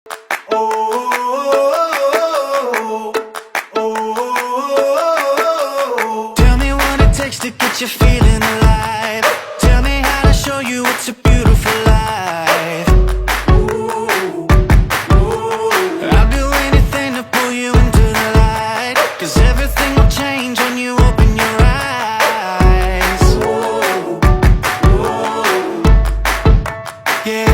Tell me what it takes to get you feeling alive. Tell me how to show you it's a beautiful life. I'll do anything to pull you into the light, 'cause everything will change when you open your eyes. Yeah.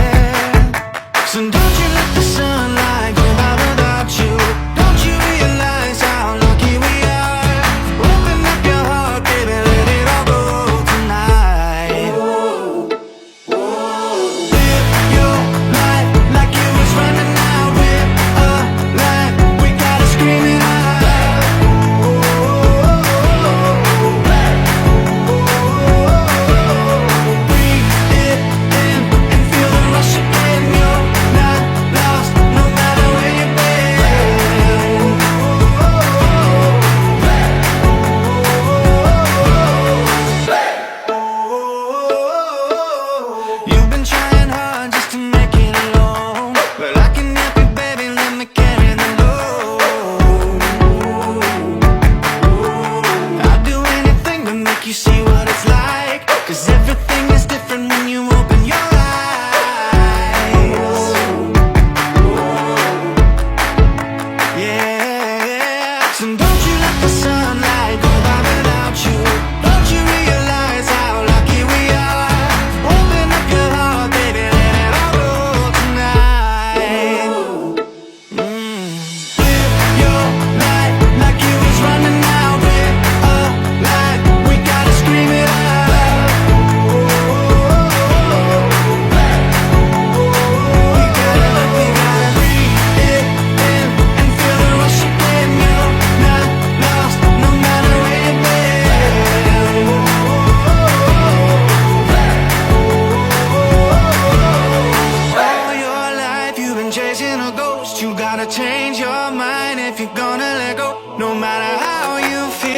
So don't you let the sunlight go by without you. Don't you realize how lucky we are? Open up your heart, baby, let it all go tonight. Live your life like it was running out. We're alive, we gotta scream it out. Breathe it in and feel the rush again. You're not lost, no matter where you've been. You've been trying hard just to make it alone, but I can help you, baby, let me carry the load. I'll do anything to make you see what it's like, 'cause everything is different when you open your eyes. Yeah. So don't you let the sunlight go by without you. Don't you realize how lucky we are? Open up your heart, baby, let it all go tonight. Live your life like it was running out. We're alive, we gotta scream it out. We gotta breathe it in and feel the rush again. You're not lost, no matter where you've been. All your life you've been chasing a ghost. You gotta change your mind if you're gonna let go. No matter how you feel.